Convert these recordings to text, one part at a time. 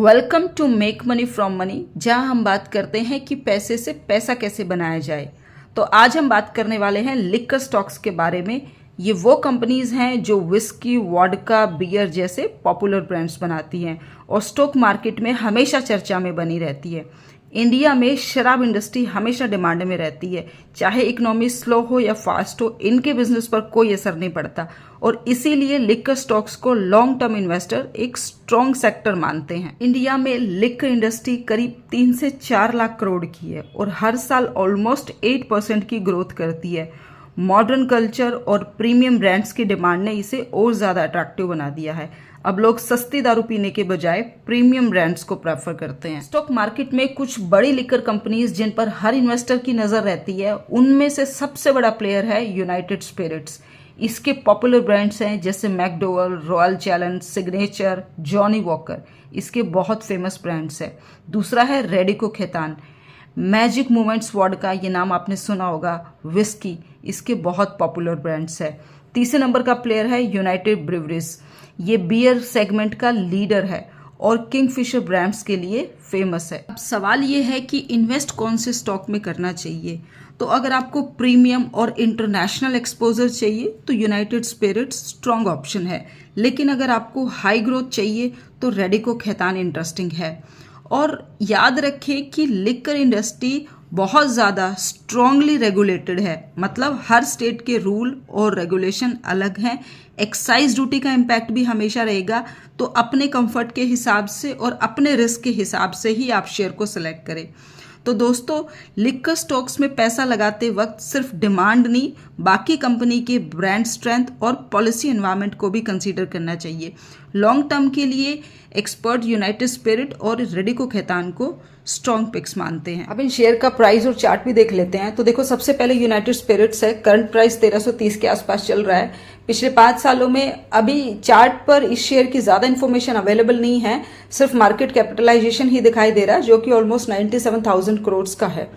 Welcome to make money from money, जहां हम बात करते हैं कि पैसे से पैसा कैसे बनाया जाए। तो आज हम बात करने वाले हैं लिकर स्टॉक्स के बारे में। ये वो कंपनीज हैं जो विस्की, वोडका, बियर जैसे पॉपुलर ब्रांड्स बनाती हैं और स्टॉक मार्केट में हमेशा चर्चा में बनी रहती है। इंडिया में शराब इंडस्ट्री हमेशा डिमांड में रहती है, चाहे इकोनॉमी स्लो हो या फास्ट हो, इनके बिजनेस पर कोई असर नहीं पड़ता और इसीलिए लिकर स्टॉक्स को लॉन्ग टर्म इन्वेस्टर एक स्ट्रॉन्ग सेक्टर मानते हैं। इंडिया में लिकर इंडस्ट्री करीब 3 से 4 लाख करोड़ की है और हर साल ऑलमोस्ट 8% की ग्रोथ करती है। मॉडर्न कल्चर और प्रीमियम ब्रांड्स की डिमांड ने इसे और ज़्यादा अट्रैक्टिव बना दिया है। अब लोग सस्ती दारू पीने के बजाय प्रीमियम ब्रांड्स को प्रेफर करते हैं। स्टॉक मार्केट में कुछ बड़ी लिकर कंपनीज जिन पर हर इन्वेस्टर की नज़र रहती है, उनमें से सबसे बड़ा प्लेयर है यूनाइटेड स्पिरिट्स। इसके पॉपुलर ब्रांड्स हैं जैसे McDowell, royal challenge, signature, Johnny walker, इसके बहुत फेमस ब्रांड्स हैं। दूसरा है Radico Khaitan, magic moments vodka, ये नाम आपने सुना होगा, विस्की, इसके बहुत पॉपुलर ब्रांड्स है। तीसरे नंबर का प्लेयर है यूनाइटेड ब्रिवरीज, ये बियर सेगमेंट का लीडर है और किंगफिशर ब्रांड्स के लिए फेमस है। अब सवाल ये है कि इन्वेस्ट कौन से स्टॉक में करना चाहिए। तो अगर आपको प्रीमियम और इंटरनेशनल एक्सपोजर चाहिए तो यूनाइटेड स्पिरिट्स स्ट्रॉन्ग ऑप्शन है, लेकिन अगर आपको हाई ग्रोथ चाहिए तो रेडिको खैतान इंटरेस्टिंग है। और याद रखें कि लिकर इंडस्ट्री बहुत ज़्यादा स्ट्रांगली रेगुलेटेड है, मतलब हर स्टेट के रूल और रेगुलेशन अलग हैं। एक्साइज ड्यूटी का इम्पैक्ट भी हमेशा रहेगा, तो अपने कंफर्ट के हिसाब से और अपने रिस्क के हिसाब से ही आप शेयर को सिलेक्ट करें। तो दोस्तों, लिकर स्टॉक्स में पैसा लगाते वक्त सिर्फ डिमांड नहीं, बाकी कंपनी के ब्रांड स्ट्रेंथ और पॉलिसी एनवायरनमेंट को भी कंसीडर करना चाहिए। लॉन्ग टर्म के लिए एक्सपर्ट यूनाइटेड स्पिरिट और रेडिको खैतान को स्ट्रॉन्ग पिक्स मानते हैं। अब इन शेयर का प्राइस और चार्ट भी देख लेते हैं। तो देखो, सबसे पहले यूनाइटेड स्पिरिट्स है, करंट प्राइस 1330 के आसपास चल रहा है। पिछले 5 सालों में अभी चार्ट पर इस शेयर की ज्यादा इन्फॉर्मेशन अवेलेबल नहीं है, सिर्फ मार्केट कैपिटलाइजेशन ही दिखाई दे रहा है जो कि ऑलमोस्ट 97,000 करोड़ का है।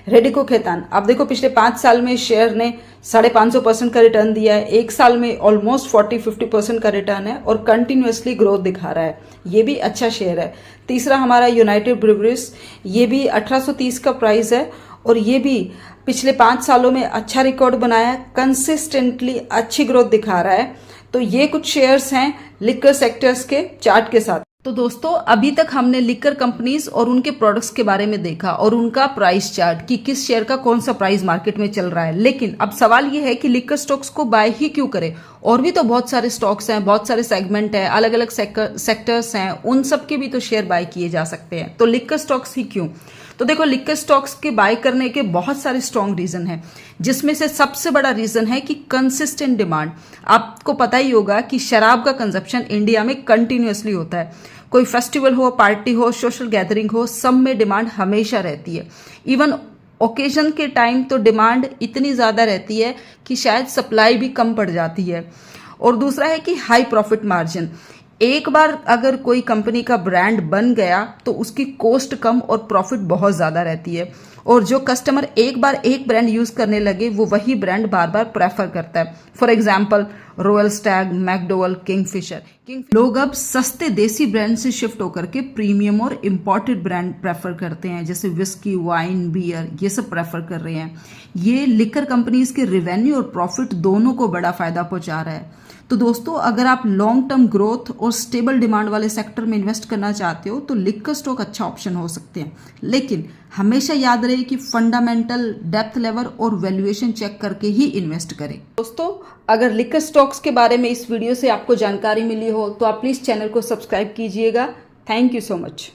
रेडिको खैतान, अब देखो पिछले 5 साल में शेयर ने 550% का रिटर्न दिया है, एक साल में ऑलमोस्ट 40-50% का रिटर्न है और कंटिन्यूअसली ग्रोथ दिखा रहा है। ये भी अच्छा शेयर है। तीसरा हमारा यूनाइटेड ब्रिवरीज, ये भी 1830 का प्राइस है और ये भी पिछले 5 सालों में अच्छा रिकॉर्ड बनाया है, कंसिस्टेंटली अच्छी ग्रोथ दिखा रहा है। तो ये कुछ शेयर्स हैं लिकर सेक्टर्स के चार्ट के साथ। तो दोस्तों, अभी तक हमने लिकर कंपनीज और उनके प्रोडक्ट्स के बारे में देखा और उनका प्राइस चार्ट कि किस शेयर का कौन सा प्राइस मार्केट में चल रहा है। लेकिन अब सवाल ये है कि लिकर स्टॉक्स को बाय ही क्यों करें। और भी तो बहुत सारे स्टॉक्स हैं, बहुत सारे सेगमेंट हैं, अलग अलग सेक्टर्स हैं, उन सब के भी तो शेयर बाय किए जा सकते हैं। तो लिकर स्टॉक्स ही क्यों? तो देखो, लिकर स्टॉक्स के बाय करने के बहुत सारे स्ट्रॉन्ग रीजन हैं, जिसमें से सबसे बड़ा रीजन है कि कंसिस्टेंट डिमांड। आपको पता ही होगा कि शराब का कंजप्शन इंडिया में कंटिन्यूअसली होता है। कोई फेस्टिवल हो, पार्टी हो, सोशल गैदरिंग हो, सब में डिमांड हमेशा रहती है। इवन ओकेजन के टाइम तो डिमांड इतनी ज्यादा रहती है कि शायद सप्लाई भी कम पड़ जाती है। और दूसरा है कि हाई प्रॉफिट मार्जिन। एक बार अगर कोई कंपनी का ब्रांड बन गया तो उसकी कॉस्ट कम और प्रॉफिट बहुत ज्यादा रहती है और जो कस्टमर एक बार एक ब्रांड यूज करने लगे वो वही ब्रांड बार बार प्रेफर करता है। For example royal Stag, McDowell, Kingfisher. लोग अब सस्ते देसी ब्रांड से शिफ्ट होकर के प्रीमियम और इम्पोर्टेड ब्रांड प्रेफर करते हैं, जैसे विस्की, वाइन, बियर, ये सब प्रेफर कर रहे हैं। ये लिकर कंपनीज के रेवेन्यू और प्रॉफिट दोनों को बड़ा फायदा पहुंचा रहा है। तो दोस्तों, अगर आप लॉन्ग टर्म ग्रोथ और स्टेबल डिमांड वाले सेक्टर में इन्वेस्ट करना चाहते हो तो लिकर स्टॉक अच्छा ऑप्शन हो सकते हैं, लेकिन हमेशा याद रहे कि फंडामेंटल, डेप्थ लेवल और वैल्यूएशन चेक करके ही इन्वेस्ट करें। दोस्तों, अगर लिकर स्टॉक्स के बारे में इस वीडियो से आपको जानकारी मिली हो तो आप प्लीज चैनल को सब्सक्राइब कीजिएगा। Thank you so much.